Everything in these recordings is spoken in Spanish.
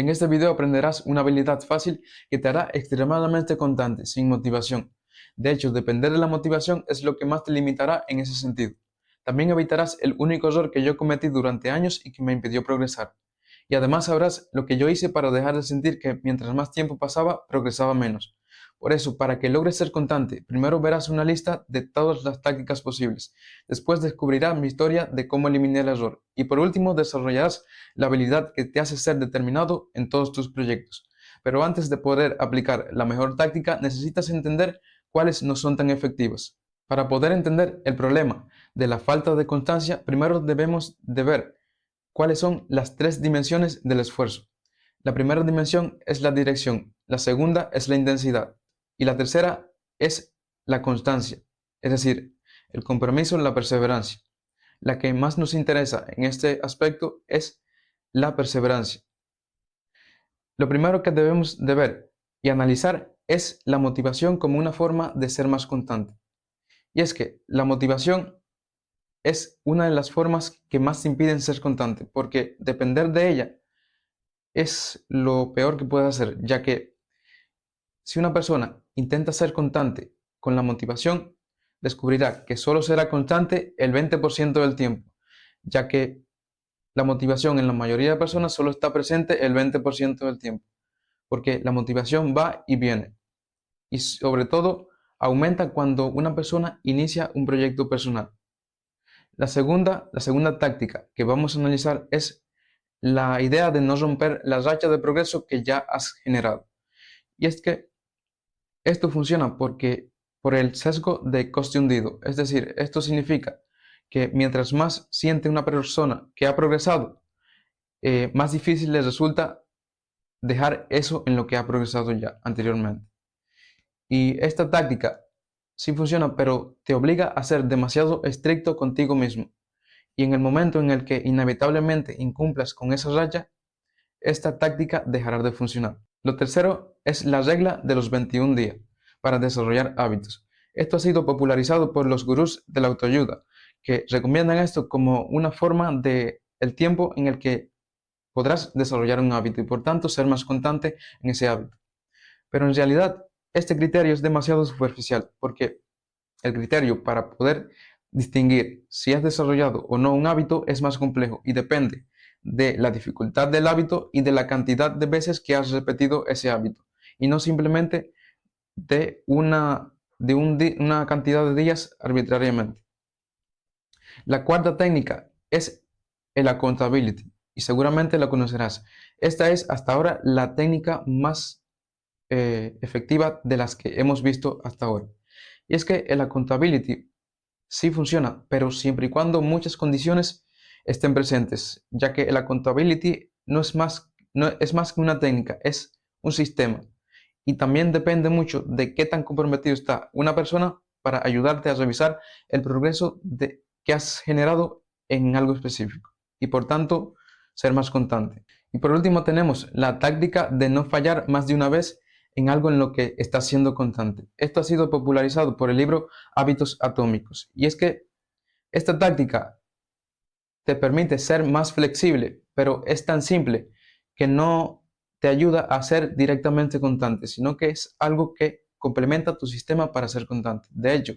En este video aprenderás una habilidad fácil que te hará extremadamente constante, sin motivación. De hecho, depender de la motivación es lo que más te limitará en ese sentido. También evitarás el único error que yo cometí durante años y que me impidió progresar. Y además sabrás lo que yo hice para dejar de sentir que mientras más tiempo pasaba, progresaba menos. Por eso, para que logres ser constante, primero verás una lista de todas las tácticas posibles. Después descubrirás mi historia de cómo eliminé el error. Y por último, desarrollarás la habilidad que te hace ser determinado en todos tus proyectos. Pero antes de poder aplicar la mejor táctica, necesitas entender cuáles no son tan efectivas. Para poder entender el problema de la falta de constancia, primero debemos de ver cuáles son las tres dimensiones del esfuerzo. La primera dimensión es la dirección, la segunda es la intensidad y la tercera es la constancia, es decir, el compromiso, la perseverancia. La que más nos interesa en este aspecto es la perseverancia. Lo primero que debemos de ver y analizar es la motivación como una forma de ser más constante. Y es que la motivación es una de las formas que más te impiden ser constante, porque depender de ella es lo peor que puede hacer, ya que si una persona intenta ser constante con la motivación, descubrirá que solo será constante el 20% del tiempo, ya que la motivación en la mayoría de personas solo está presente el 20% del tiempo, porque la motivación va y viene, y sobre todo aumenta cuando una persona inicia un proyecto personal. La segunda táctica que vamos a analizar es la idea de no romper la racha de progreso que ya has generado. Y es que esto funciona por el sesgo de coste hundido. Es decir, esto significa que mientras más siente una persona que ha progresado, más difícil le resulta dejar eso en lo que ha progresado ya anteriormente. Y esta táctica sí funciona, pero te obliga a ser demasiado estricto contigo mismo. Y en el momento en el que inevitablemente incumplas con esa raya, esta táctica dejará de funcionar. Lo tercero es la regla de los 21 días para desarrollar hábitos. Esto ha sido popularizado por los gurús de la autoayuda, que recomiendan esto como una forma de el tiempo en el que podrás desarrollar un hábito y por tanto ser más constante en ese hábito. Pero en realidad este criterio es demasiado superficial porque el criterio para poder distinguir si has desarrollado o no un hábito es más complejo y depende de la dificultad del hábito y de la cantidad de veces que has repetido ese hábito y no simplemente de una cantidad de días arbitrariamente. La cuarta técnica es el accountability y seguramente la conocerás. Esta es hasta ahora la técnica más efectiva de las que hemos visto hasta ahora. Y es que el accountability sí funciona, pero siempre y cuando muchas condiciones estén presentes, ya que el accountability no es más que una técnica, es un sistema. Y también depende mucho de qué tan comprometido está una persona para ayudarte a revisar el progreso que has generado en algo específico y por tanto ser más constante. Y por último tenemos la táctica de no fallar más de una vez en algo en lo que estás siendo constante. Esto ha sido popularizado por el libro Hábitos Atómicos. Y es que esta táctica te permite ser más flexible, pero es tan simple que no te ayuda a ser directamente constante, sino que es algo que complementa tu sistema para ser constante. De hecho,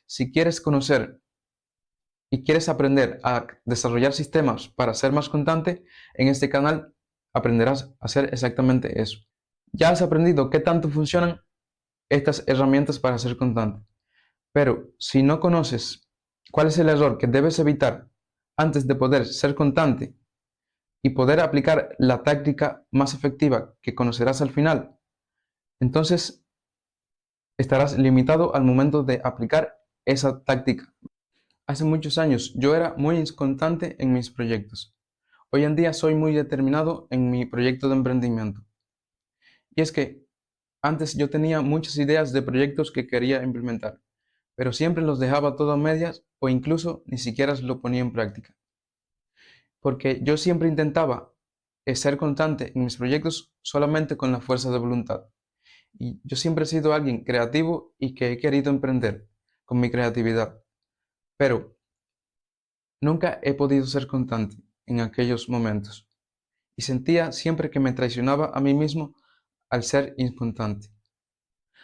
si quieres conocer y quieres aprender a desarrollar sistemas para ser más constante, en este canal aprenderás a hacer exactamente eso. Ya has aprendido qué tanto funcionan estas herramientas para ser constante. Pero si no conoces cuál es el error que debes evitar antes de poder ser constante y poder aplicar la táctica más efectiva que conocerás al final, entonces estarás limitado al momento de aplicar esa táctica. Hace muchos años yo era muy inconstante en mis proyectos. Hoy en día soy muy determinado en mi proyecto de emprendimiento. Y es que antes yo tenía muchas ideas de proyectos que quería implementar, pero siempre los dejaba todo a medias o incluso ni siquiera lo ponía en práctica. Porque yo siempre intentaba ser constante en mis proyectos solamente con la fuerza de voluntad. Y yo siempre he sido alguien creativo y que he querido emprender con mi creatividad, pero nunca he podido ser constante en aquellos momentos. y sentía siempre que me traicionaba a mí mismo al ser inconstante.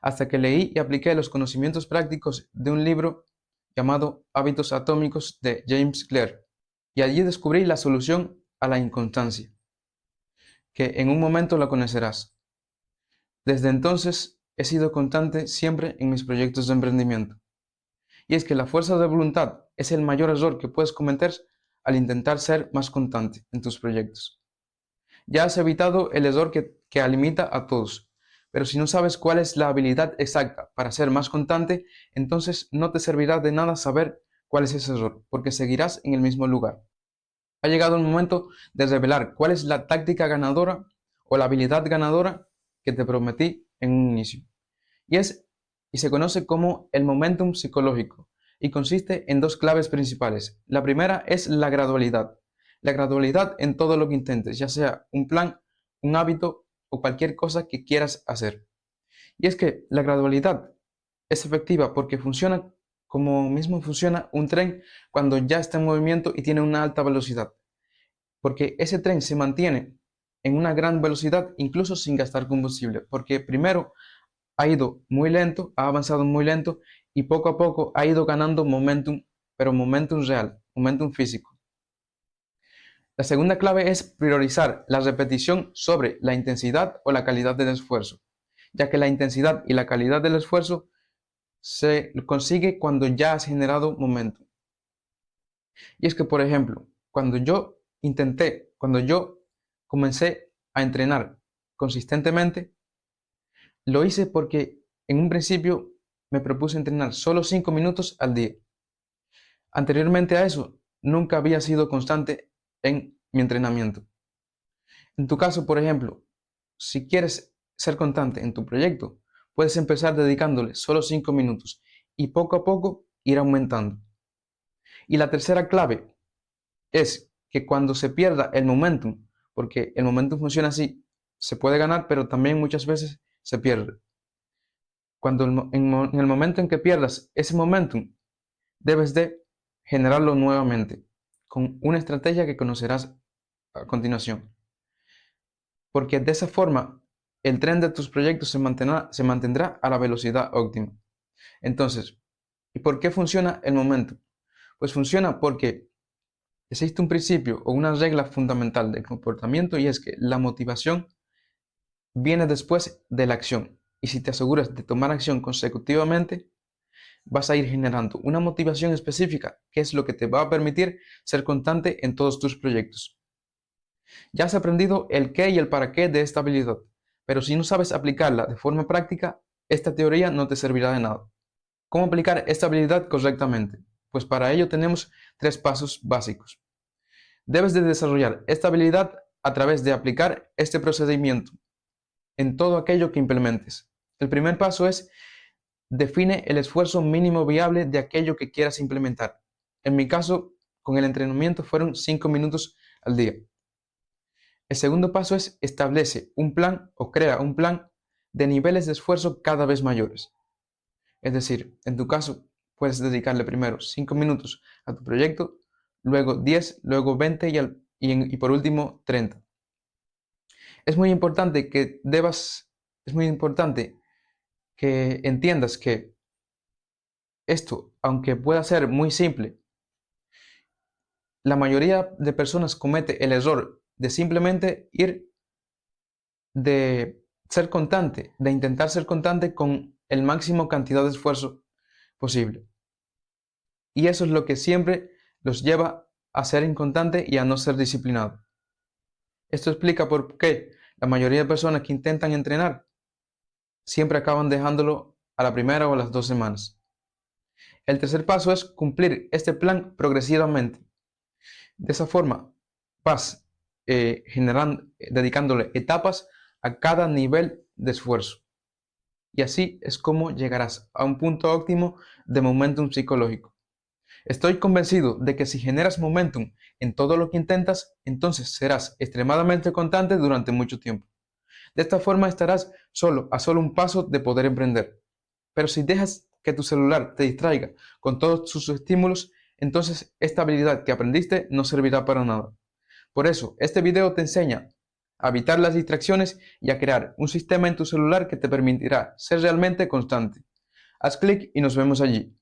Hasta que leí y apliqué los conocimientos prácticos de un libro llamado Hábitos Atómicos de James Clear, y allí descubrí la solución a la inconstancia, que en un momento la conocerás. Desde entonces he sido constante siempre en mis proyectos de emprendimiento. Y es que la fuerza de voluntad es el mayor error que puedes cometer al intentar ser más constante en tus proyectos. Ya has evitado el error que limita a todos, pero si no sabes cuál es la habilidad exacta para ser más constante, entonces no te servirá de nada saber cuál es ese error, porque seguirás en el mismo lugar. Ha llegado el momento de revelar cuál es la táctica ganadora o la habilidad ganadora que te prometí en un inicio. Y se conoce como el momentum psicológico y consiste en dos claves principales. La primera es la gradualidad. La gradualidad en todo lo que intentes, ya sea un plan, un hábito o cualquier cosa que quieras hacer. Y es que la gradualidad es efectiva porque funciona como mismo funciona un tren cuando ya está en movimiento y tiene una alta velocidad. Porque ese tren se mantiene en una gran velocidad incluso sin gastar combustible. Porque primero ha ido muy lento, ha avanzado muy lento y poco a poco ha ido ganando momentum, pero momentum real, momentum físico. La segunda clave es priorizar la repetición sobre la intensidad o la calidad del esfuerzo, ya que la intensidad y la calidad del esfuerzo se consigue cuando ya has generado momentum. Y es que, por ejemplo, cuando yo comencé a entrenar consistentemente, lo hice porque en un principio me propuse entrenar solo 5 minutos al día. Anteriormente a eso, nunca había sido constante en mi entrenamiento. En tu caso, por ejemplo, si quieres ser constante en tu proyecto, puedes empezar dedicándole solo 5 minutos y poco a poco ir aumentando. Y la tercera clave es que cuando se pierda el momentum, porque el momentum funciona así, se puede ganar, pero también muchas veces se pierde. En el momento en que pierdas ese momentum, debes de generarlo nuevamente con una estrategia que conocerás a continuación. Porque de esa forma, el tren de tus proyectos se mantendrá a la velocidad óptima. Entonces, ¿y por qué funciona el momentum? Pues funciona porque existe un principio o una regla fundamental del comportamiento, y es que la motivación viene después de la acción. Y si te aseguras de tomar acción consecutivamente, vas a ir generando una motivación específica, que es lo que te va a permitir ser constante en todos tus proyectos. Ya has aprendido el qué y el para qué de esta habilidad, pero si no sabes aplicarla de forma práctica, esta teoría no te servirá de nada. ¿Cómo aplicar esta habilidad correctamente? Pues para ello tenemos 3 pasos básicos. Debes de desarrollar esta habilidad a través de aplicar este procedimiento en todo aquello que implementes. El primer paso es: define el esfuerzo mínimo viable de aquello que quieras implementar. En mi caso, con el entrenamiento fueron 5 minutos al día. El segundo paso es: establece un plan o crea un plan de niveles de esfuerzo cada vez mayores. Es decir, en tu caso, puedes dedicarle primero 5 minutos a tu proyecto, luego 10, luego 20 y por último 30. Es muy importante es muy importante que entiendas que esto, aunque pueda ser muy simple, la mayoría de personas comete el error de simplemente de intentar ser constante con el máximo cantidad de esfuerzo posible. Y eso es lo que siempre los lleva a ser inconstante y a no ser disciplinado. Esto explica por qué la mayoría de personas que intentan entrenar siempre acaban dejándolo a la primera o a las 2 semanas. El tercer paso es cumplir este plan progresivamente. De esa forma vas dedicándole etapas a cada nivel de esfuerzo. Y así es como llegarás a un punto óptimo de momentum psicológico. Estoy convencido de que si generas momentum en todo lo que intentas, entonces serás extremadamente constante durante mucho tiempo. De esta forma estarás a solo un paso de poder emprender. Pero si dejas que tu celular te distraiga con todos sus estímulos, entonces esta habilidad que aprendiste no servirá para nada. Por eso, este video te enseña a evitar las distracciones y a crear un sistema en tu celular que te permitirá ser realmente constante. Haz clic y nos vemos allí.